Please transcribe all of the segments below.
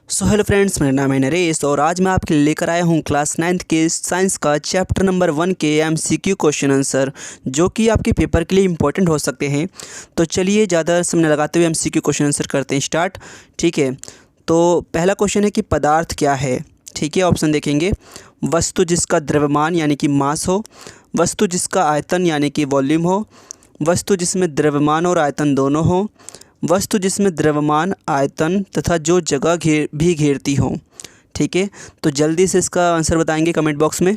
So hello friends, मेरा नाम है नरेश और आज मैं आपके लिए लेकर आया हूँ क्लास 9th के साइंस का चैप्टर नंबर 1 के एमसीक्यू क्वेश्चन आंसर, जो कि आपके पेपर के लिए इंपॉर्टेंट हो सकते हैं। तो चलिए ज़्यादा समय लगाते हुए एमसीक्यू क्वेश्चन आंसर करते हैं स्टार्ट। ठीक है, तो पहला क्वेश्चन है कि पदार्थ क्या है। ठीक है, ऑप्शन देखेंगे। वस्तु जिसका द्रव्यमान यानी कि मास हो, वस्तु जिसका आयतन यानी कि वॉल्यूम हो, वस्तु जिसमें द्रव्यमान और आयतन दोनों हो, वस्तु जिसमें द्रव्यमान, आयतन तथा जो जगह भी घेरती हो। ठीक है, तो जल्दी से इसका आंसर बताएंगे कमेंट बॉक्स में।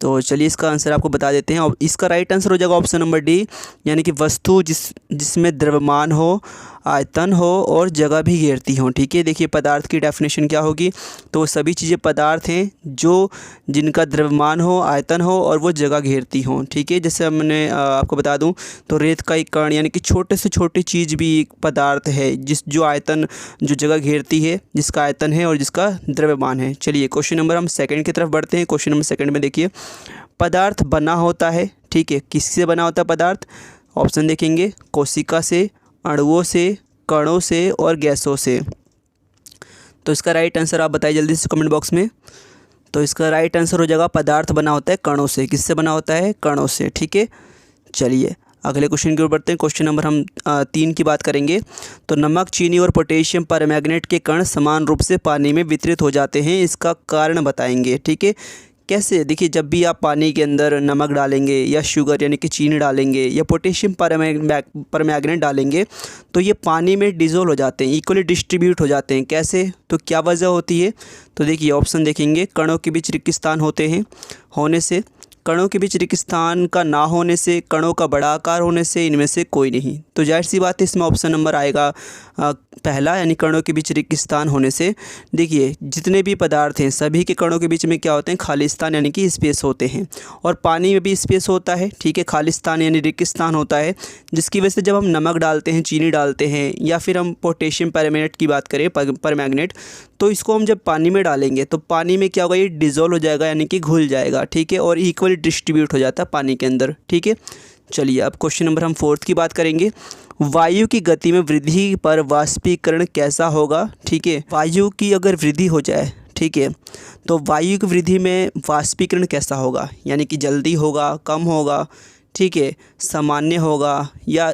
तो चलिए इसका आंसर आपको बता देते हैं और इसका राइट आंसर हो जाएगा ऑप्शन नंबर डी, यानी कि वस्तु जिसमें द्रव्यमान हो, आयतन हो और जगह भी घेरती हो। ठीक है, देखिए पदार्थ की डेफिनेशन क्या होगी। तो वो सभी चीज़ें पदार्थ हैं जो जिनका द्रव्यमान हो, आयतन हो और वो जगह घेरती हों। ठीक है, जैसे मैंने आपको बता दूं तो रेत का एक कण यानी कि छोटे से छोटी चीज़ भी एक पदार्थ है जो आयतन, जो जगह घेरती है, जिसका आयतन है और जिसका द्रव्यमान है। चलिए क्वेश्चन नंबर हम सेकंड की तरफ बढ़ते हैं। क्वेश्चन नंबर सेकंड में देखिए, पदार्थ बना होता है। ठीक है, किससे बना होता है पदार्थ? ऑप्शन देखेंगे। कोशिका से, अणुओं से, कणों से और गैसों से। तो इसका राइट आंसर आप बताइए जल्दी से कमेंट बॉक्स में। तो इसका राइट आंसर हो जाएगा पदार्थ बना होता है कणों से। किससे बना होता है? कणों से। ठीक है, चलिए अगले क्वेश्चन की ओर बढ़ते हैं। क्वेश्चन नंबर हम 3 की बात करेंगे। तो नमक, चीनी और पोटेशियम परमैंगनेट के कण समान रूप से पानी में वितरित हो जाते हैं, इसका कारण बताएंगे। ठीक है, कैसे? देखिए, जब भी आप पानी के अंदर नमक डालेंगे या शुगर यानी कि चीनी डालेंगे या पोटेशियम परमैंगनेट डालेंगे तो ये पानी में डिज़ोल्व हो जाते हैं, इक्वली डिस्ट्रीब्यूट हो जाते हैं। कैसे? तो क्या वजह होती है? तो देखिए ऑप्शन देखेंगे। कणों के बीच रिक्त स्थान होने से, कणों के बीच रिक्त स्थान का ना होने से, कणों का बड़ा आकार होने से, इनमें से कोई नहीं। तो जाहिर सी बात है इसमें ऑप्शन नंबर आएगा पहला, यानी कणों के बीच रिक्त स्थान होने से। देखिए जितने भी पदार्थ हैं सभी के कणों के बीच में क्या होते हैं? खाली स्थान यानी कि स्पेस होते हैं। और पानी में भी स्पेस होता है। ठीक है, खाली स्थान यानी रिक्त स्थान होता है, जिसकी वजह से जब हम नमक डालते हैं, चीनी डालते हैं या फिर हम पोटेशियम परमैंगनेट की बात करें, परमैंगनेट, तो इसको हम जब पानी में डालेंगे तो पानी में क्या होगा? ये डिज़ोल्व हो जाएगा यानी कि घुल जाएगा। ठीक है, और इक्वली डिस्ट्रीब्यूट हो जाता है पानी के अंदर। ठीक है, चलिए अब क्वेश्चन नंबर हम 4 की बात करेंगे। वायु की गति में वृद्धि पर वाष्पीकरण कैसा होगा? ठीक है, वायु की अगर वृद्धि हो जाए, ठीक है, तो वायु की वृद्धि में वाष्पीकरण कैसा होगा? यानी कि जल्दी होगा, कम होगा, ठीक है, सामान्य होगा या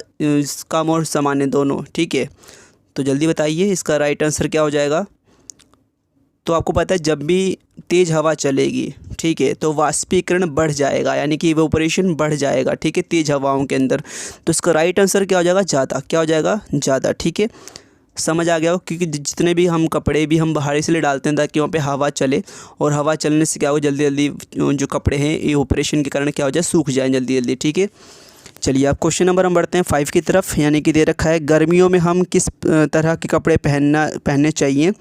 कम और सामान्य दोनों? ठीक है, तो जल्दी बताइए इसका राइट आंसर क्या हो जाएगा। तो आपको पता है जब भी तेज़ हवा चलेगी, ठीक है, तो वाष्पीकरण बढ़ जाएगा यानी कि इवेपोरेशन बढ़ जाएगा। ठीक है, तेज़ हवाओं के अंदर। तो इसका राइट आंसर क्या हो जाएगा? ज़्यादा। क्या हो जाएगा? ज़्यादा। ठीक है, समझ आ गया हो, क्योंकि जितने भी हम कपड़े भी हम बाहर इसलिए डालते हैं ताकि वहाँ पे हवा चले, और हवा चलने से क्या हो, जल्दी जल्दी जो कपड़े हैं इवेपोरेशन के कारण क्या हो जाए? सूख जाए जल्दी जल्दी। ठीक है, चलिए अब क्वेश्चन नंबर हम बढ़ते हैं 5 की तरफ, यानी कि दे रखा है गर्मियों में हम किस तरह के कपड़े पहनने चाहिए।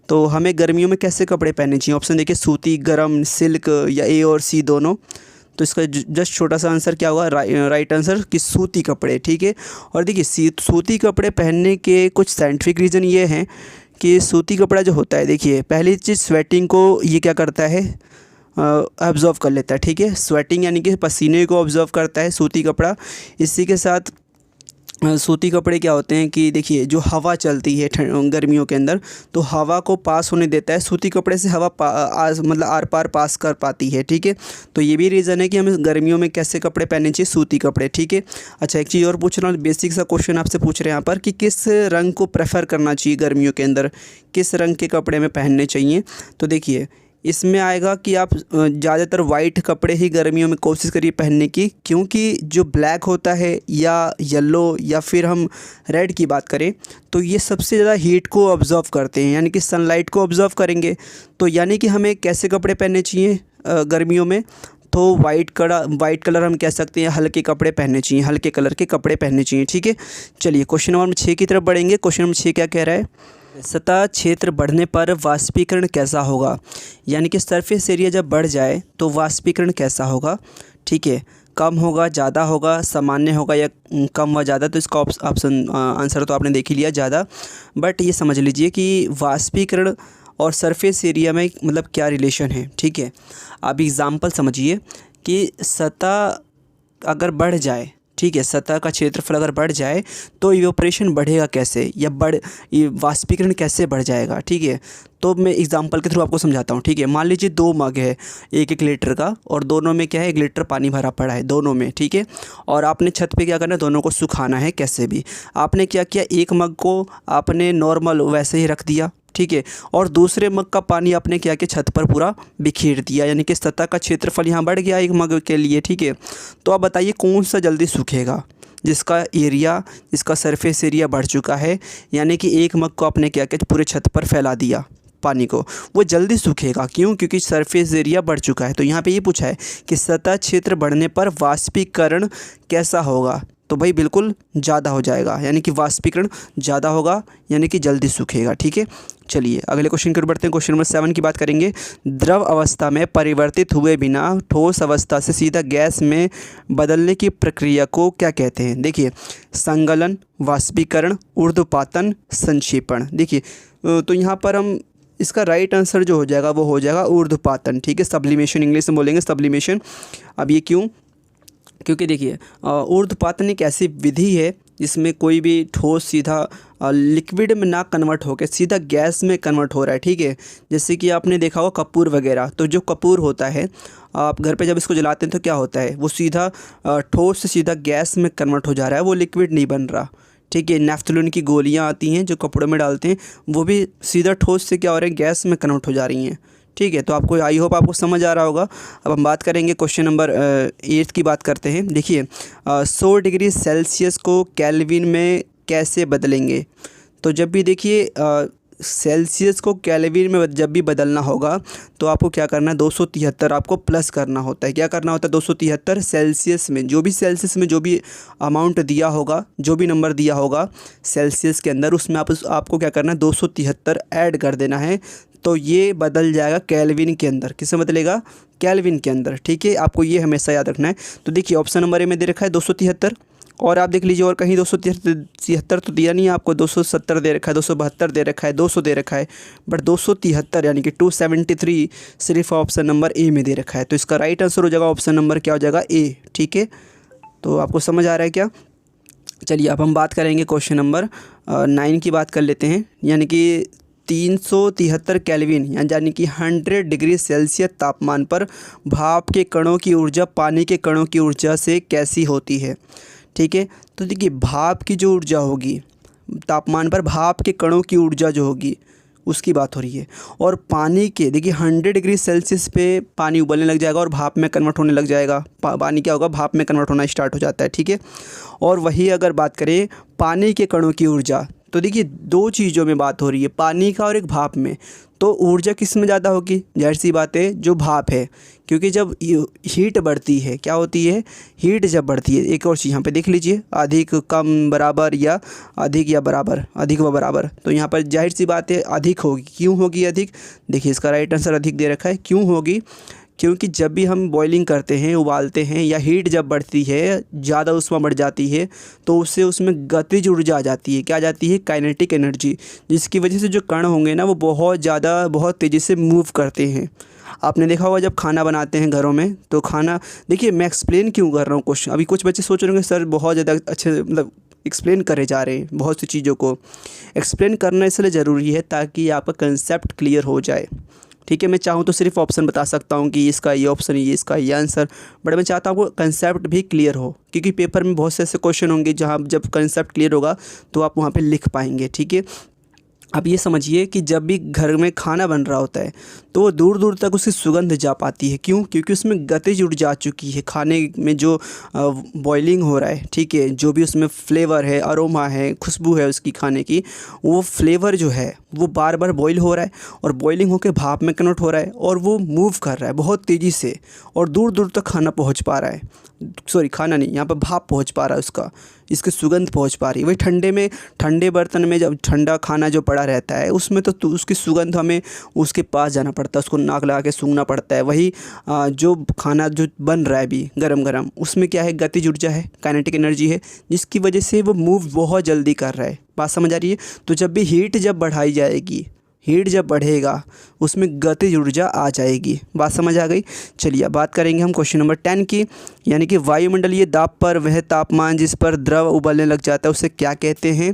तो हमें गर्मियों में कैसे कपड़े पहनने चाहिए? ऑप्शन देखिए। सूती, गर्म, सिल्क या ए और सी दोनों। तो इसका जस्ट छोटा सा आंसर क्या होगा? राइट आंसर कि सूती कपड़े। ठीक है, और देखिए सूती कपड़े पहनने के कुछ साइंटिफिक रीज़न ये हैं कि सूती कपड़ा जो होता है, देखिए पहली चीज़ स्वेटिंग को ये क्या करता है? ऑब्जर्व कर लेता है। ठीक है, स्वेटिंग यानी कि पसीने को ऑब्जर्व करता है सूती कपड़ा। इसी के साथ सूती कपड़े क्या होते हैं कि देखिए जो हवा चलती है गर्मियों के अंदर, तो हवा को पास होने देता है। सूती कपड़े से हवा मतलब आर पार पास कर पाती है। ठीक है, तो ये भी रीज़न है कि हमें गर्मियों में कैसे कपड़े पहनने चाहिए? सूती कपड़े। ठीक है, अच्छा एक चीज़ और पूछ रहा हूँ, बेसिक सा क्वेश्चन आपसे पूछ रहे हैं यहाँ पर कि किस रंग को प्रेफर करना चाहिए गर्मियों के अंदर, किस रंग के कपड़े में पहनने चाहिए? तो देखिए इसमें आएगा कि आप ज़्यादातर वाइट कपड़े ही गर्मियों में कोशिश करिए पहनने की, क्योंकि जो ब्लैक होता है या येलो या फिर हम रेड की बात करें तो ये सबसे ज़्यादा हीट को ऑब्ज़र्व करते हैं, यानी कि सनलाइट को ऑब्ज़र्व करेंगे। तो यानी कि हमें कैसे कपड़े पहनने चाहिए गर्मियों में? तो वाइट कलर हम कह सकते हैं, हल्के कपड़े पहनने चाहिए, हल्के कलर के कपड़े पहनने चाहिए। ठीक है, चलिए क्वेश्चन नंबर 6 की तरफ बढ़ेंगे। क्वेश्चन नंबर 6 क्या कह रहा है? सतह क्षेत्र बढ़ने पर वाष्पीकरण कैसा होगा? यानी कि सरफेस एरिया जब बढ़ जाए तो वाष्पीकरण कैसा होगा? ठीक है, कम होगा, ज़्यादा होगा, सामान्य होगा या कम व ज़्यादा? तो इसका ऑप्शन आंसर तो आपने देख ही लिया, ज़्यादा। बट ये समझ लीजिए कि वाष्पीकरण और सरफेस एरिया में मतलब क्या रिलेशन है। ठीक है, आप एग्ज़ाम्पल समझिए कि सतह अगर बढ़ जाए ठीक है, सतह का क्षेत्रफल अगर बढ़ जाए तो इवेपोरेशन बढ़ेगा कैसे, या ये वाष्पीकरण कैसे बढ़ जाएगा। ठीक है, तो मैं एग्जांपल के थ्रू आपको समझाता हूँ। ठीक है, मान लीजिए 2 मग है 1-1 लीटर का, और दोनों में क्या है 1 लीटर पानी भरा पड़ा है दोनों में। ठीक है, और आपने छत पे क्या करना है, दोनों को सुखाना है कैसे भी। आपने क्या किया, 1 मग को आपने नॉर्मल वैसे ही रख दिया। ठीक है, और दूसरे मग का पानी आपने क्या किया, छत पर पूरा बिखेर दिया, यानी कि सतह का क्षेत्रफल यहाँ बढ़ गया 1 मग के लिए। ठीक है, तो आप बताइए कौन सा जल्दी सूखेगा, जिसका सरफेस एरिया बढ़ चुका है, यानी कि 1 मग को आपने क्या किया, पूरे छत पर फैला दिया पानी को, वो जल्दी सूखेगा। क्यों? क्योंकि सरफेस एरिया बढ़ चुका है। तो यहाँ पे ये पूछा है कि सतह क्षेत्र बढ़ने पर वाष्पीकरण कैसा होगा, तो भाई बिल्कुल ज़्यादा हो जाएगा, यानी कि वाष्पीकरण ज़्यादा होगा, यानी कि जल्दी सूखेगा। ठीक है, चलिए अगले क्वेश्चन की ओर बढ़ते हैं। क्वेश्चन नंबर 7 की बात करेंगे। द्रव अवस्था में परिवर्तित हुए बिना ठोस अवस्था से सीधा गैस में बदलने की प्रक्रिया को क्या कहते हैं? देखिए, संगलन, वाष्पीकरण, ऊर्ध्वपातन, संक्षेपण। देखिए तो यहाँ पर हम इसका राइट आंसर जो हो जाएगा वो हो जाएगा ऊर्ध्वपातन। ठीक है, सब्लिमेशन इंग्लिश में बोलेंगे सब्लिमेशन। अब ये क्यों? क्योंकि देखिए ऊर्ध्वपातन एक ऐसी विधि है जिसमें कोई भी ठोस सीधा लिक्विड में ना कन्वर्ट होकर सीधा गैस में कन्वर्ट हो रहा है। ठीक है, जैसे कि आपने देखा होगा कपूर वगैरह, तो जो कपूर होता है आप घर पे जब इसको जलाते हैं तो क्या होता है, वो सीधा ठोस से सीधा गैस में कन्वर्ट हो जा रहा है, वो लिक्विड नहीं बन रहा। ठीक है, नैफ्थलीन की गोलियां आती हैं जो कपड़ों में डालते हैं, वो भी सीधा ठोस से क्या हो रहा है, गैस में कन्वर्ट हो जा रही हैं। ठीक है, तो आपको आई होप आपको समझ आ रहा होगा। अब हम बात करेंगे क्वेश्चन नंबर 8 की बात करते हैं। देखिए 100 डिग्री सेल्सियस को केल्विन में कैसे बदलेंगे? तो जब भी देखिए सेल्सियस को केल्विन में जब भी बदलना होगा तो आपको क्या करना है, 273 आपको प्लस करना होता है। क्या करना होता है, 273 सेल्सियस में जो भी अमाउंट दिया होगा, जो भी नंबर दिया होगा सेल्सियस के अंदर, उसमें आपको क्या करना है, 273 ऐड कर देना है। तो ये बदल जाएगा केल्विन के अंदर। किसमें बदलेगा? केल्विन के अंदर। ठीक है, आपको ये हमेशा याद रखना है। तो देखिए ऑप्शन नंबर ए में दे रखा है 273, और आप देख लीजिए और कहीं 273 तो दिया नहीं है आपको, 270 दे रखा है, 272 दे रखा है, 200 दे रखा है, बट 273 यानी कि 273 सिर्फ ऑप्शन नंबर ए में दे रखा है। तो इसका राइट आंसर हो जाएगा ऑप्शन नंबर क्या हो जाएगा, ए। ठीक है, तो आपको समझ आ रहा है क्या? चलिए अब हम बात करेंगे क्वेश्चन नंबर 9 की बात कर लेते हैं। यानी कि 373 केल्विन यानी कि 100 डिग्री सेल्सियस तापमान पर भाप के कणों की ऊर्जा पानी के कणों की ऊर्जा से कैसी होती है? ठीक है, तो देखिए भाप की जो ऊर्जा होगी, तापमान पर भाप के कणों की ऊर्जा जो होगी उसकी बात हो रही है, और पानी के देखिए 100 डिग्री सेल्सियस पे पानी उबलने लग जाएगा और भाप में कन्वर्ट होने लग जाएगा। पानी क्या होगा, भाप में कन्वर्ट होना स्टार्ट हो जाता है। ठीक है, और वही अगर बात करें पानी के कणों की ऊर्जा, तो देखिए 2 चीज़ों में बात हो रही है, पानी का और एक भाप में। तो ऊर्जा किस में ज़्यादा होगी? जाहिर सी बात है जो भाप है, क्योंकि जब हीट बढ़ती है, क्या होती है, हीट जब बढ़ती है। एक और चीज़ यहाँ पे देख लीजिए, अधिक, कम, बराबर, या अधिक या बराबर, अधिक व बराबर। तो यहाँ पर जाहिर सी बात है अधिक होगी। क्यों होगी अधिक? देखिए इसका राइट आंसर अधिक दे रखा है। क्यों होगी? क्योंकि जब भी हम बॉइलिंग करते हैं, उबालते हैं, या हीट जब बढ़ती है, ज़्यादा उष्मा बढ़ जाती है, तो उससे उसमें गतिज ऊर्जा आ जाती है। क्या आ जाती है? काइनेटिक एनर्जी, जिसकी वजह से जो कण होंगे ना वो बहुत तेज़ी से मूव करते हैं। आपने देखा होगा जब खाना बनाते हैं घरों में, तो खाना देखिए मैं एक्सप्लेन क्यों कर रहा हूँ क्वेश्चन, अभी कुछ बच्चे सोच रहे होंगे सर बहुत ज़्यादा अच्छे मतलब एक्सप्लेन करे जा रहे हैं। बहुत सी चीज़ों को एक्सप्लेन करना इसलिए ज़रूरी है ताकि आपका कंसेप्ट क्लियर हो जाए। ठीक है, मैं चाहूँ तो सिर्फ ऑप्शन बता सकता हूँ कि इसका ये ऑप्शन, ये इसका ये आंसर, बट मैं चाहता हूँ कंसेप्ट भी क्लियर हो, क्योंकि पेपर में बहुत से ऐसे क्वेश्चन होंगे जहाँ जब कंसेप्ट क्लियर होगा तो आप वहाँ पे लिख पाएंगे। ठीक है, अब ये समझिए कि जब भी घर में खाना बन रहा होता है तो वो दूर दूर तक उसकी सुगंध जा पाती है। क्यों? क्योंकि उसमें गतिज ऊर्जा आ चुकी है। खाने में जो बॉइलिंग हो रहा है, ठीक है, जो भी उसमें फ्लेवर है, अरोमा है, खुशबू है उसकी खाने की, वो फ्लेवर जो है वो बार बार बॉईल हो रहा है और बॉइलिंग होकर भाप में कन्वर्ट हो रहा है, और वो मूव कर रहा है बहुत तेज़ी से, और दूर दूर तक खाना पहुँच पा रहा है। सॉरी, खाना नहीं, यहाँ पर भाप पहुँच पा रहा है उसका, इसकी सुगंध पहुँच पा रही है। वही ठंडे बर्तन में जब ठंडा खाना जो पड़ा रहता है उसमें तो उसकी सुगंध हमें उसके पास जाना पड़ता है, उसको नाक लगा के सूंघना पड़ता है। वही जो खाना जो बन रहा है अभी गरम गरम, उसमें क्या है, गतिज ऊर्जा है, काइनेटिक एनर्जी है, जिसकी वजह से वो मूव बहुत जल्दी कर रहा है। बात समझ आ रही है? तो जब भी हीट जब बढ़ाई जाएगी, हीट जब बढ़ेगा उसमें गतिज ऊर्जा आ जाएगी। बात समझ आ गई। चलिए अब बात करेंगे हम क्वेश्चन नंबर 10 की, यानी कि वायुमंडलीय दाब पर वह तापमान जिस पर द्रव उबलने लग जाता है उसे क्या कहते हैं।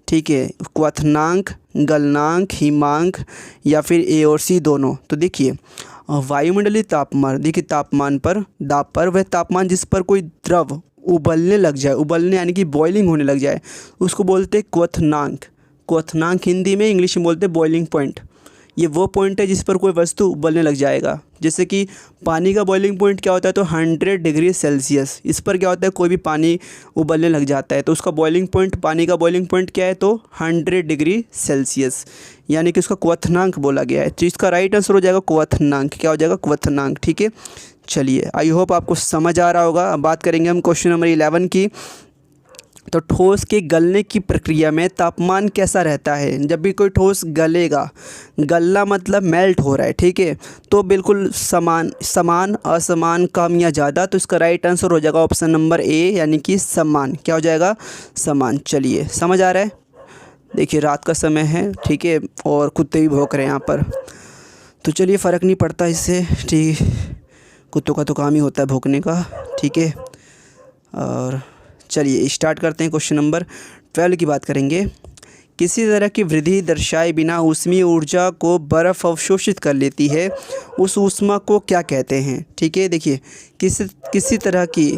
ठीक है, क्वथनांक, गलनांक, हिमांक या फिर ए और सी दोनों। तो देखिए वायुमंडलीय तापमान, देखिए तापमान पर दाब पर वह तापमान जिस पर कोई द्रव उबलने लग जाए, उबलने यानी कि बॉइलिंग होने लग जाए, उसको बोलते हैं क्वथनांक। क्वथनांक हिंदी में, इंग्लिश में बोलते हैं बॉइलिंग पॉइंट। ये वो पॉइंट है जिस पर कोई वस्तु उबलने लग जाएगा। जैसे कि पानी का बॉइलिंग पॉइंट क्या होता है, तो 100 डिग्री सेल्सियस। इस पर क्या होता है, कोई भी पानी उबलने लग जाता है तो उसका बॉइलिंग पॉइंट, पानी का बॉइलिंग पॉइंट क्या है, तो 100 डिग्री सेल्सियस, यानी कि उसका क्वथनांक बोला गया है। तो इसका राइट आंसर हो जाएगा क्वथनांक। क्या हो जाएगा, क्वथनांक। ठीक है, चलिए आई होप आपको समझ आ रहा होगा। अब बात करेंगे हम क्वेश्चन नंबर 11 की। तो ठोस के गलने की प्रक्रिया में तापमान कैसा रहता है। जब भी कोई ठोस गलेगा, गलना मतलब मेल्ट हो रहा है, ठीक है, तो बिल्कुल समान, असमान, कम या ज़्यादा। तो इसका राइट आंसर हो जाएगा ऑप्शन नंबर ए, यानी कि समान। क्या हो जाएगा, समान। चलिए समझ आ रहा है। देखिए रात का समय है, ठीक है, और कुत्ते भी भौंक रहे हैं यहाँ पर, तो चलिए फ़र्क नहीं पड़ता इससे। ठीक, कुत्तों का तो काम ही होता है भौंकने का। ठीक है, और चलिए स्टार्ट करते हैं। क्वेश्चन नंबर 12 की बात करेंगे। किसी तरह की वृद्धि दर्शाए बिना ऊष्मीय ऊर्जा को बर्फ़ अवशोषित कर लेती है, उस ऊष्मा को क्या कहते हैं। ठीक है, देखिए किसी तरह की,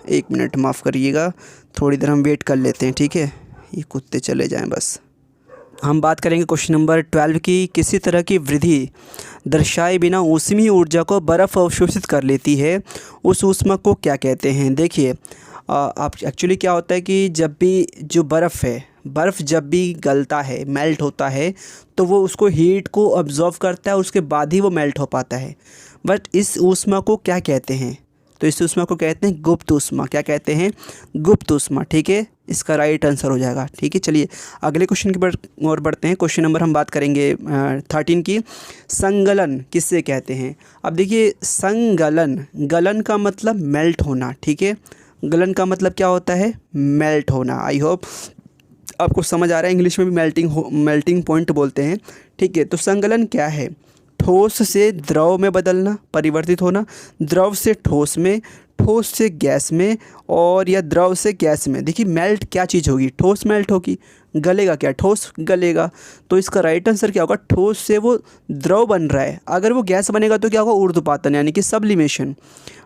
एक मिनट माफ़ करिएगा, थोड़ी देर हम वेट कर लेते हैं। ठीक है, ये कुत्ते चले जाएं बस। हम बात करेंगे क्वेश्चन नंबर 12 की। किसी तरह की वृद्धि दर्शाए बिना ऊष्मीय ऊर्जा को बर्फ़ अवशोषित कर लेती है, उस ऊष्मा को क्या कहते हैं। देखिए आप एक्चुअली क्या होता है कि जब भी जो बर्फ़ है, बर्फ़ जब भी गलता है, मेल्ट होता है, तो वो उसको हीट को अब्जॉर्व करता है, उसके बाद ही वो मेल्ट हो पाता है। बट इस ऊष्मा को क्या कहते हैं, तो इस ऊष्मा को कहते हैं गुप्त ऊष्मा। क्या कहते हैं, गुप्त ऊष्मा। ठीक है, इसका राइट आंसर हो जाएगा। ठीक है, चलिए अगले क्वेश्चन की ओर बढ़ते हैं। क्वेश्चन नंबर हम बात करेंगे 13 की। संगलन किससे कहते हैं। अब देखिए संगलन, गलन का मतलब मेल्ट होना। ठीक है, गलन का मतलब क्या होता है, मेल्ट होना। आई होप आपको समझ आ रहा है। इंग्लिश में भी मेल्टिंग पॉइंट बोलते हैं। ठीक है, तो संगलन क्या है, ठोस से द्रव में बदलना, परिवर्तित होना, द्रव से ठोस में, ठोस से गैस में, और या द्रव से गैस में। देखिए मेल्ट क्या चीज़ होगी, ठोस मेल्ट होगी, गलेगा क्या, ठोस गलेगा। तो इसका राइट आंसर क्या होगा, ठोस से वो द्रव बन रहा है। अगर वो गैस बनेगा तो क्या होगा, ऊर्ध्वपातन यानी कि सब्लिमेशन।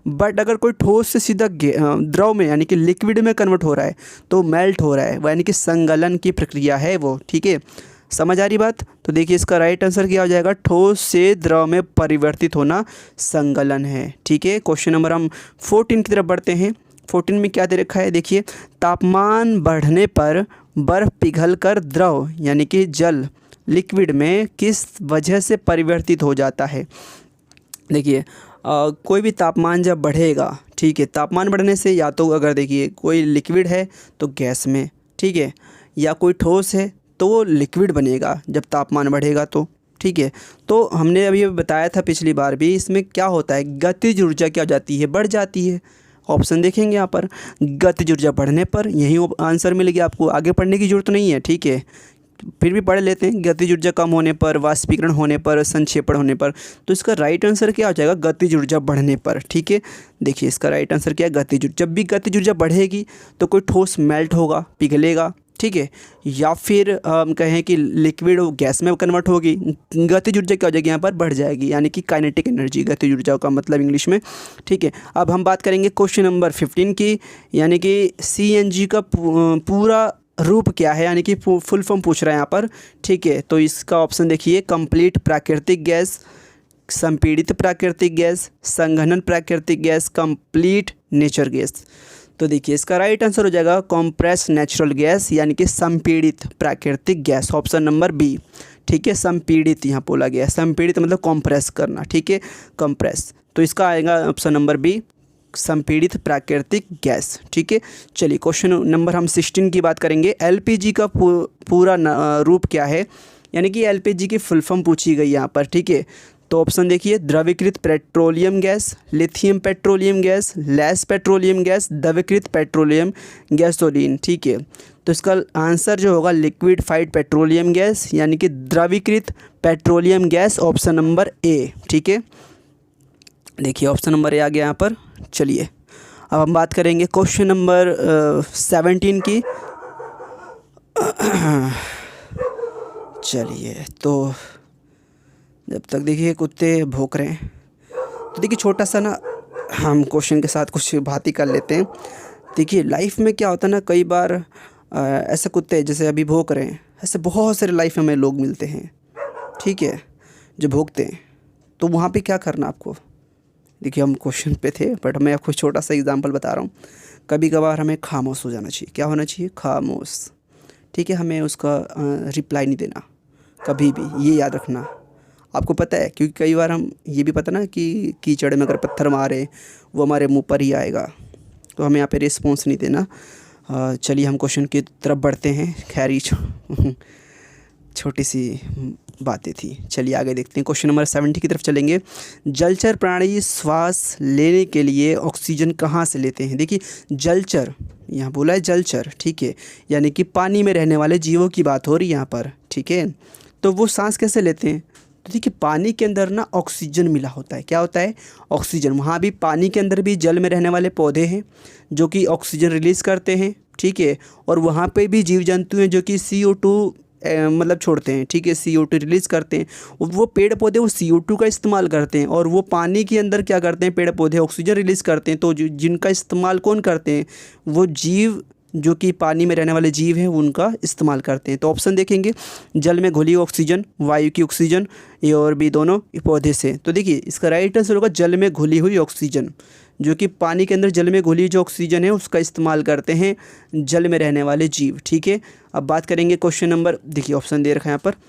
बट अगर कोई ठोस से सीधा द्रव में यानी कि लिक्विड में कन्वर्ट हो रहा है तो मेल्ट हो रहा है, वो यानी कि संगलन की प्रक्रिया है वो। ठीक है, समझ आ रही बात। तो देखिए इसका राइट आंसर क्या हो जाएगा, ठोस से द्रव में परिवर्तित होना संगलन है। ठीक है, क्वेश्चन नंबर हम 14 की तरफ बढ़ते हैं। 14 में क्या दे रखा है, देखिए तापमान बढ़ने पर बर्फ़ पिघलकर द्रव यानी कि जल, लिक्विड में किस वजह से परिवर्तित हो जाता है। देखिए कोई भी तापमान जब बढ़ेगा, ठीक है, तापमान बढ़ने से या तो अगर देखिए कोई लिक्विड है तो गैस में, ठीक है, या कोई ठोस है तो वो लिक्विड बनेगा जब तापमान बढ़ेगा तो। ठीक है, तो हमने अभी बताया था पिछली बार भी, इसमें क्या होता है, गतिज ऊर्जा क्या हो जाती है, बढ़ जाती है। ऑप्शन देखेंगे यहाँ पर, गतिज ऊर्जा बढ़ने पर, यही आंसर मिलेगी आपको, आगे पढ़ने की जरूरत नहीं है। ठीक है, फिर भी पढ़ लेते हैं। गतिज ऊर्जा कम होने पर, वाष्पीकरण होने पर, संक्षेपण होने पर। तो इसका राइट आंसर क्या हो जाएगा, गतिज ऊर्जा बढ़ने पर। ठीक है, देखिए इसका राइट आंसर क्या है, गतिज ऊर्जा। जब भी गतिज ऊर्जा बढ़ेगी तो कोई ठोस मेल्ट होगा, पिघलेगा। ठीक है, या फिर हम कहें कि लिक्विड गैस में कन्वर्ट होगी, गतिज ऊर्जा क्या हो जाएगी, यहाँ पर बढ़ जाएगी, यानी कि काइनेटिक एनर्जी, गतिज ऊर्जा का मतलब इंग्लिश में। ठीक है, अब हम बात करेंगे क्वेश्चन नंबर 15 की, यानी कि CNG का पूरा रूप क्या है, यानी कि फुल फॉर्म पूछ रहा है यहाँ पर। ठीक है, तो इसका ऑप्शन देखिए, कंप्लीट प्राकृतिक गैस, संपीड़ित प्राकृतिक गैस, संघनन प्राकृतिक गैस, कंप्लीट नेचर गैस। तो देखिए इसका राइट आंसर हो जाएगा कॉम्प्रेस नेचुरल गैस, यानी कि संपीड़ित प्राकृतिक गैस, ऑप्शन नंबर बी। ठीक है, संपीड़ित यहाँ बोला गया है, संपीड़ित मतलब कॉम्प्रेस करना। ठीक है, कंप्रेस, तो इसका आएगा ऑप्शन नंबर बी, संपीड़ित प्राकृतिक गैस। ठीक है, चलिए क्वेश्चन नंबर हम 16 की बात करेंगे। LPG का पूरा रूप क्या है, यानी कि LPG की फुल फॉर्म पूछी गई यहाँ पर। ठीक है, तो ऑप्शन देखिए, द्रवीकृत petroleum gas, lithium petroleum gas, less petroleum gas, द्रवीकृत पेट्रोलियम गैसोलीन। ठीक है, तो इसका आंसर जो होगा लिक्विडफाइड पेट्रोलियम गैस यानी कि द्रवीकृत petroleum gas, option number A. ठीक है, देखिए ऑप्शन नंबर ए आ गया यहाँ पर। चलिए अब हम बात करेंगे क्वेश्चन नंबर 17 की। चलिए तो जब तक देखिए कुत्ते भौंक रहे हैं तो देखिए छोटा सा ना हम क्वेश्चन के साथ कुछ बात ही कर लेते हैं। देखिए लाइफ में क्या होता है ना, कई बार ऐसे कुत्ते जैसे अभी भौंक रहे हैं, ऐसे बहुत सारे लाइफ में हमें लोग मिलते हैं, ठीक है, जो भौंकते हैं। तो वहाँ पे क्या करना आपको, देखिए हम क्वेश्चन पे थे बट मैं आपको छोटा सा एग्जांपल बता रहा हूँ। कभी कभार हमें खामोश हो जाना चाहिए। क्या होना चाहिए? खामोश। ठीक है, हमें उसका रिप्लाई नहीं देना कभी भी, ये याद रखना। आपको पता है, क्योंकि कई बार हम ये भी पता ना कि कीचड़ में अगर पत्थर मारे वो हमारे मुंह पर ही आएगा, तो हमें यहाँ पे रिस्पॉन्स नहीं देना। चलिए हम क्वेश्चन की तरफ बढ़ते हैं। खैर ये छोटी सी बातें थी। चलिए आगे देखते हैं, क्वेश्चन नंबर 70 की तरफ चलेंगे। जलचर प्राणी श्वास लेने के लिए ऑक्सीजन कहाँ से लेते हैं? देखिए जलचर, यहाँ बोला है जलचर, ठीक है, यानी कि पानी में रहने वाले जीवों की बात हो रही है यहाँ पर, ठीक है। तो वो सांस कैसे लेते हैं? तो देखिए पानी के अंदर ना ऑक्सीजन मिला होता है। क्या होता है? ऑक्सीजन। वहाँ भी पानी के अंदर भी जल में रहने वाले पौधे हैं जो कि ऑक्सीजन रिलीज़ करते हैं, ठीक है, और वहाँ पे भी जीव जंतु हैं जो कि CO2 मतलब छोड़ते हैं, ठीक है, CO2 रिलीज़ करते हैं। वो पेड़ पौधे वो CO2 का इस्तेमाल करते हैं, और वो पानी के अंदर क्या करते हैं? पेड़ पौधे ऑक्सीजन रिलीज़ करते हैं। तो जिनका इस्तेमाल कौन करते हैं? वो जीव जो कि पानी में रहने वाले जीव हैं उनका इस्तेमाल करते हैं। तो ऑप्शन देखेंगे, जल में घुली ऑक्सीजन, वायु की ऑक्सीजन, ये और भी दोनों पौधे से। तो देखिए इसका राइट आंसर होगा जल में घुली हुई ऑक्सीजन, जो कि पानी के अंदर जल में घुली जो ऑक्सीजन है उसका इस्तेमाल करते हैं जल में रहने वाले जीव, ठीक है। अब बात करेंगे क्वेश्चन नंबर, देखिए ऑप्शन दे रखा है यहाँ पर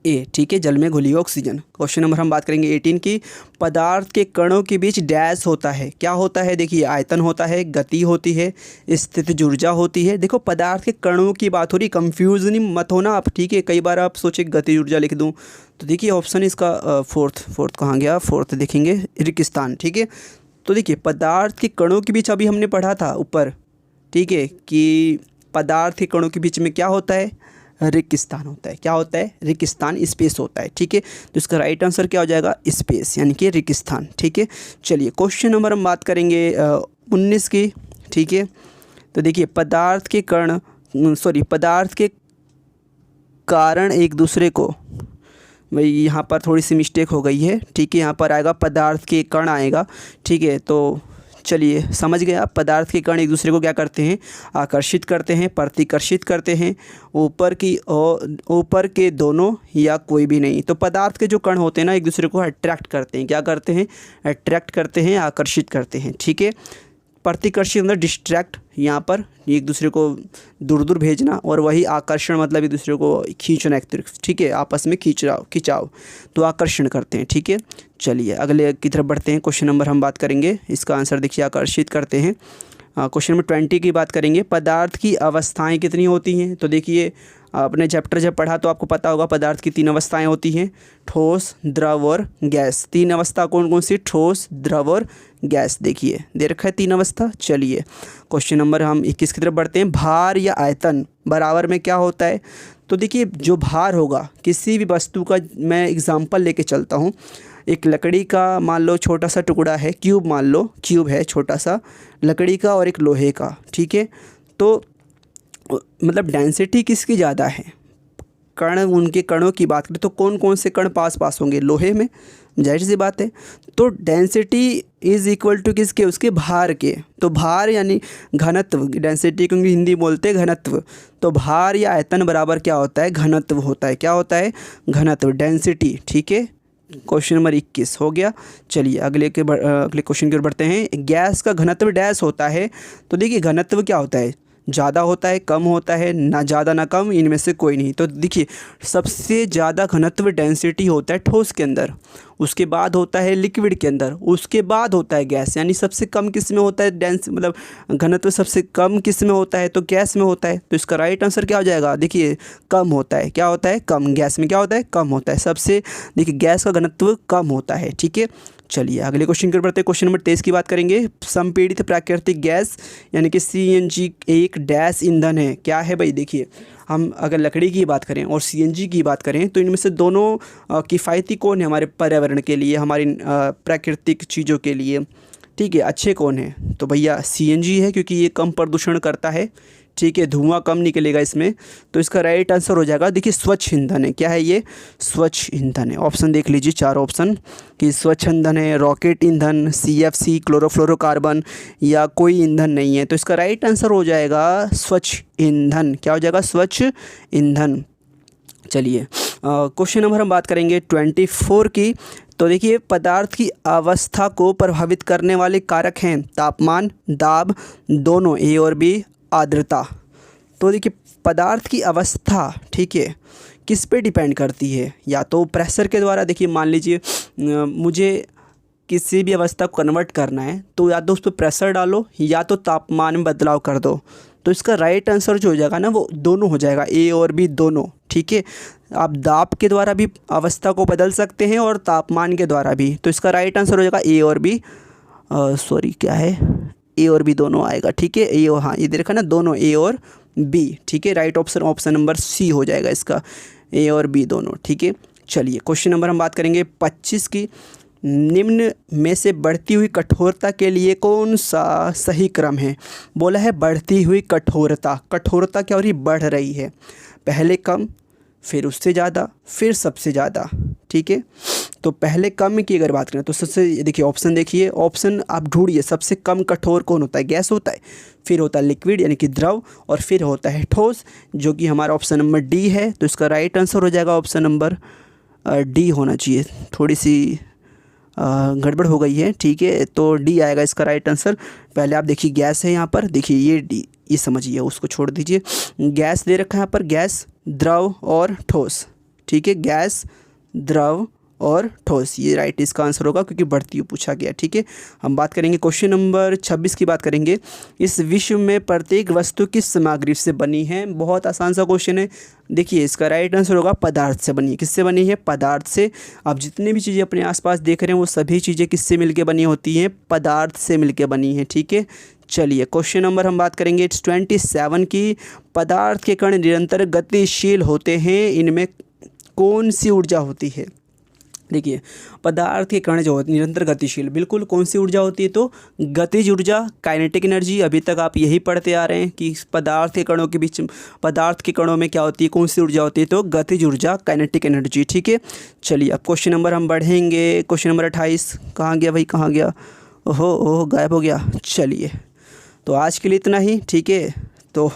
ए, ठीक है, जल में घुली ऑक्सीजन। क्वेश्चन नंबर हम बात करेंगे 18 की। पदार्थ के कणों के बीच डैश होता है। क्या होता है? देखिए आयतन होता है, गति होती है, स्थितिज ऊर्जा होती है। देखो पदार्थ के कणों की बात हो रही, कंफ्यूज नहीं मत होना आप, ठीक है। कई बार आप सोचे गति ऊर्जा लिख दूँ, तो देखिए ऑप्शन इसका फोर्थ कहाँ गया? फोर्थ देखेंगे, रिक्तस्थान, ठीक है। तो देखिए पदार्थ के कणों के बीच अभी हमने पढ़ा था ऊपर, ठीक है, कि पदार्थ के कणों के बीच में क्या होता है? रिक्तस्थान होता है। क्या होता है? रिक्तस्थान, स्पेस होता है, ठीक है। तो इसका राइट आंसर क्या हो जाएगा? स्पेस, यानी कि रिक्तस्थान, ठीक है। चलिए क्वेश्चन नंबर हम बात करेंगे 19 की, ठीक है। तो देखिए पदार्थ के कारण एक दूसरे को, भाई यहाँ पर थोड़ी सी मिस्टेक हो गई है, ठीक है, यहाँ पर आएगा पदार्थ के कण आएगा, ठीक है। तो चलिए समझ गए आप, पदार्थ के कण एक दूसरे को क्या करते हैं? आकर्षित करते हैं, प्रतिकर्षित करते हैं, ऊपर के दोनों या कोई भी नहीं। तो पदार्थ के जो कण होते हैं ना एक दूसरे को अट्रैक्ट करते हैं। क्या करते हैं? अट्रैक्ट करते हैं, आकर्षित करते हैं, ठीक है। प्रतिकर्षित मतलब डिस्ट्रैक्ट, यहाँ पर एक दूसरे को दूर दूर भेजना, और वही आकर्षण मतलब एक दूसरे को खींचना एक तरफ, ठीक है, आपस में खिंचाव, तो आकर्षण करते हैं, ठीक है। चलिए अगले की तरफ बढ़ते हैं। क्वेश्चन नंबर हम बात करेंगे, इसका आंसर देखिए आकर्षित करते हैं। क्वेश्चन नंबर 20 की बात करेंगे। पदार्थ की अवस्थाएं कितनी होती हैं? तो देखिए आपने चैप्टर जब पढ़ा तो आपको पता होगा पदार्थ की 3 अवस्थाएं होती हैं, ठोस, द्रव और गैस। 3 अवस्था कौन कौन सी? ठोस, द्रव और गैस। देखिए दे रखा है 3 अवस्था। चलिए क्वेश्चन नंबर हम 21 की तरफ बढ़ते हैं। भार या आयतन बराबर में क्या होता है? तो देखिए जो भार होगा किसी भी वस्तु का, मैं एग्जाम्पल लेके चलता हूँ। एक लकड़ी का मान लो छोटा सा टुकड़ा है, क्यूब मान लो, क्यूब है छोटा सा लकड़ी का और एक लोहे का, ठीक है। तो मतलब डेंसिटी किसकी ज़्यादा है? कण, उनके कणों की बात करें तो कौन कौन से कण पास होंगे? लोहे में, जाहिर सी बात है। तो डेंसिटी इज़ इक्वल टू किसके? उसके भार के। तो भार यानी घनत्व, डेंसिटी क्योंकि हिंदी बोलते हैं घनत्व, तो भार या आयतन बराबर क्या होता है? घनत्व होता है। क्या होता है? घनत्व, डेंसिटी, ठीक है। क्वेश्चन नंबर 21 हो गया। चलिए अगले क्वेश्चन की ओर बढ़ते हैं। गैस का घनत्व डैश होता है। तो देखिए घनत्व क्या होता है? ज़्यादा होता है, कम होता है, ना ज़्यादा ना कम, इनमें से कोई नहीं। तो देखिए सबसे ज़्यादा घनत्व डेंसिटी होता है ठोस के अंदर, उसके बाद होता है लिक्विड के अंदर, उसके बाद होता है गैस। यानी सबसे कम किस में होता है डेंस मतलब घनत्व सबसे कम किस में होता है, तो गैस में होता है। तो इसका राइट आंसर क्या हो जाएगा, देखिए कम होता है। क्या होता है, कम। गैस में क्या होता है, कम होता है। सबसे देखिए गैस का घनत्व कम होता है, ठीक है। चलिए अगले क्वेश्चन की ओर बढ़ते हैं। क्वेश्चन नंबर 23 की बात करेंगे। संपीड़ित प्राकृतिक गैस यानी कि सीएनजी एक डैश ईंधन है। क्या है भाई, देखिए हम अगर लकड़ी की बात करें और सीएनजी की बात करें तो इनमें से दोनों किफ़ायती कौन है हमारे पर्यावरण के लिए, हमारी प्राकृतिक चीज़ों के लिए, ठीक है, अच्छे कौन है? तो भैया सीएनजी है, क्योंकि ये कम प्रदूषण करता है, ठीक है, धुआं कम निकलेगा इसमें। तो इसका राइट आंसर हो जाएगा, देखिए स्वच्छ ईंधन है। क्या है ये, स्वच्छ ईंधन है। ऑप्शन देख लीजिए, चार ऑप्शन कि स्वच्छ ईंधन है, रॉकेट ईंधन, सीएफसी, क्लोरोफ्लोरोकार्बन या कोई ईंधन नहीं है। तो इसका राइट आंसर हो जाएगा स्वच्छ ईंधन। क्या हो जाएगा, स्वच्छ ईंधन। चलिए क्वेश्चन नंबर हम बात करेंगे 24 की। तो देखिए पदार्थ की अवस्था को प्रभावित करने वाले कारक हैं तापमान, दाब, दोनों ए और बी, आर्द्रता। तो देखिए पदार्थ की अवस्था, ठीक है, किस पे डिपेंड करती है? या तो प्रेशर के द्वारा, देखिए मान लीजिए मुझे किसी भी अवस्था को कन्वर्ट करना है तो या तो उस पर प्रेशर डालो या तो तापमान में बदलाव कर दो। तो इसका राइट आंसर जो हो जाएगा ना वो दोनों हो जाएगा, ए और बी दोनों, ठीक है। आप दाब के द्वारा भी अवस्था को बदल सकते हैं और तापमान के द्वारा भी। तो इसका राइट आंसर हो जाएगा ए और बी, सॉरी क्या है, ए और बी दोनों आएगा, ठीक है। ए और हाँ ये देखा ना, दोनों ए और बी, ठीक है। Right option option number C हो जाएगा इसका, ए और बी दोनों, ठीक है। चलिए क्वेश्चन नंबर हम बात करेंगे 25 की। निम्न में से बढ़ती हुई कठोरता के लिए कौन सा सही क्रम है? बोला है बढ़ती हुई कठोरता। कठोरता क्या हो रही, बढ़ रही है। पहले कम, फिर उससे ज़्यादा, फिर सबसे ज़्यादा, ठीक है। तो पहले कम की अगर बात करें तो सबसे, देखिए ऑप्शन देखिए, ऑप्शन आप ढूंढिए, सबसे कम कठोर कौन होता है? गैस होता है, फिर होता है लिक्विड यानी कि द्रव, और फिर होता है ठोस, जो कि हमारा ऑप्शन नंबर डी है। तो इसका राइट आंसर हो जाएगा ऑप्शन नंबर डी होना चाहिए। थोड़ी सी गड़बड़ हो गई है, ठीक है। तो डी आएगा इसका राइट आंसर। पहले आप देखिए गैस है यहाँ पर, देखिए ये डी, ये समझिए, उसको छोड़ दीजिए। गैस दे रखा है यहाँ पर, गैस, द्रव और ठोस, ठीक है। गैस, द्रव और ठोस, ये राइट इसका आंसर होगा, क्योंकि बढ़ती हुई पूछा गया, ठीक है। हम बात करेंगे क्वेश्चन नंबर 26 की बात करेंगे। इस विश्व में प्रत्येक वस्तु किस सामग्री से बनी है? बहुत आसान सा क्वेश्चन है। देखिए इसका राइट आंसर होगा पदार्थ से बनी है। किससे बनी है? पदार्थ से। आप जितने भी चीज़ें अपने आसपास देख रहे हैं वो सभी चीज़ें किससे मिलके बनी होती हैं? पदार्थ से मिलके बनी है, ठीक है। चलिए क्वेश्चन नंबर हम बात करेंगे 27 की। पदार्थ के कण निरंतर गतिशील होते हैं, इनमें कौन सी ऊर्जा होती है? देखिए पदार्थ के कण जो होते हैं निरंतर गतिशील, बिल्कुल कौन सी ऊर्जा होती है? तो गतिज ऊर्जा, काइनेटिक एनर्जी। अभी तक आप यही पढ़ते आ रहे हैं कि पदार्थ के कणों के बीच, पदार्थ के कणों में क्या होती है, कौन सी ऊर्जा होती है? तो गतिज ऊर्जा, काइनेटिक एनर्जी, ठीक है। चलिए अब क्वेश्चन नंबर हम बढ़ेंगे। क्वेश्चन नंबर 28 कहाँ गया भाई, कहाँ गया? ओहो गायब हो गया। चलिए तो आज के लिए इतना ही, ठीक है। तो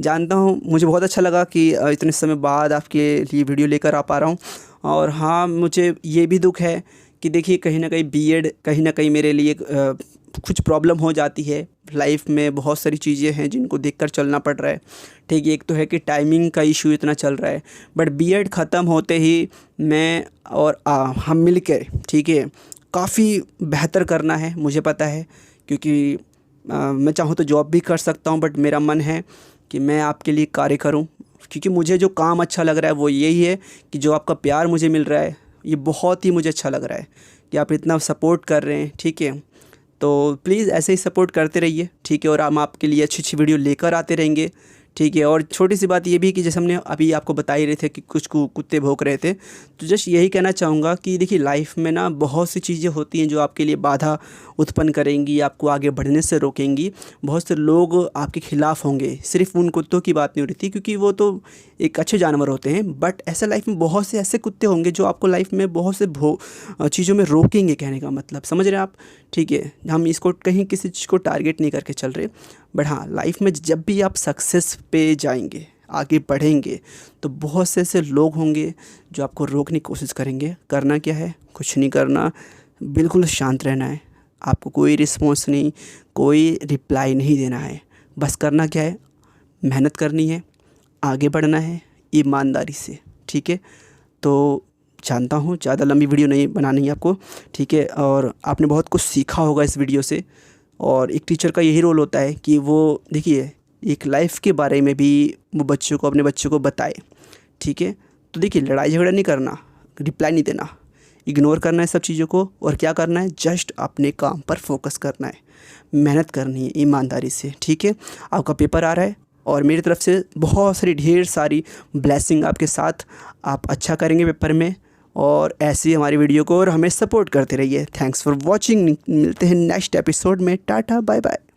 जानता हूँ मुझे बहुत अच्छा लगा कि इतने समय बाद आपके लिए वीडियो लेकर आ पा रहा हूँ। और हाँ मुझे ये भी दुख है कि देखिए कहीं ना कहीं बीएड कहीं ना कहीं मेरे लिए कुछ प्रॉब्लम हो जाती है लाइफ में। बहुत सारी चीज़ें हैं जिनको देखकर चलना पड़ रहा है, ठीक है। एक तो है कि टाइमिंग का इशू इतना चल रहा है, बट बीएड ख़त्म होते ही मैं और हम मिलकर, ठीक है, काफ़ी बेहतर करना है, मुझे पता है। क्योंकि मैं चाहूँ तो जॉब भी कर सकता हूँ, बट मेरा मन है कि मैं आपके लिए कार्य करूँ। क्योंकि मुझे जो काम अच्छा लग रहा है वो यही है कि जो आपका प्यार मुझे मिल रहा है, ये बहुत ही मुझे अच्छा लग रहा है कि आप इतना सपोर्ट कर रहे हैं, ठीक है। तो प्लीज़ ऐसे ही सपोर्ट करते रहिए, ठीक है। और हम आपके लिए अच्छी अच्छी वीडियो लेकर आते रहेंगे, ठीक है। और छोटी सी बात ये भी कि जैसे हमने अभी आपको बता ही रहे थे कि कुछ कुत्ते भौंक रहे थे, तो जस्ट यही कहना चाहूँगा कि देखिए लाइफ में ना बहुत सी चीज़ें होती हैं जो आपके लिए बाधा उत्पन्न करेंगी, आपको आगे बढ़ने से रोकेंगी। बहुत से लोग आपके खिलाफ़ होंगे, सिर्फ उन कुत्तों की बात नहीं हो रही थी क्योंकि वो तो एक अच्छे जानवर होते हैं, बट ऐसे लाइफ में बहुत से ऐसे कुत्ते होंगे जो आपको लाइफ में बहुत से चीज़ों में रोकेंगे। कहने का मतलब समझ रहे हैं आप, ठीक है। हम इसको कहीं किसी चीज़ को टारगेट नहीं करके चल रहे, बट हाँ लाइफ में जब भी आप सक्सेस पे जाएंगे, आगे बढ़ेंगे, तो बहुत से ऐसे लोग होंगे जो आपको रोकने की कोशिश करेंगे। करना क्या है? कुछ नहीं करना, बिल्कुल शांत रहना है। आपको कोई रिस्पॉन्स नहीं, कोई रिप्लाई नहीं देना है। बस करना क्या है? मेहनत करनी है, आगे बढ़ना है ईमानदारी से, ठीक है। तो जानता हूँ ज़्यादा लंबी वीडियो नहीं बनानी है आपको, ठीक है। और आपने बहुत कुछ सीखा होगा इस वीडियो से। और एक टीचर का यही रोल होता है कि वो देखिए एक लाइफ के बारे में भी वो बच्चों को, अपने बच्चों को बताए, ठीक है। तो देखिए लड़ाई झगड़ा नहीं करना, रिप्लाई नहीं देना, इग्नोर करना है सब चीज़ों को। और क्या करना है, जस्ट अपने काम पर फोकस करना है, मेहनत करनी है ईमानदारी से, ठीक है। आपका पेपर आ रहा है और मेरी तरफ से बहुत सारी ढेर सारी ब्लेसिंग आपके साथ। आप अच्छा करेंगे पेपर में। और ऐसे ही हमारी वीडियो को और हमें सपोर्ट करते रहिए। Thanks for watching. मिलते हैं नेक्स्ट एपिसोड में। Tata bye bye.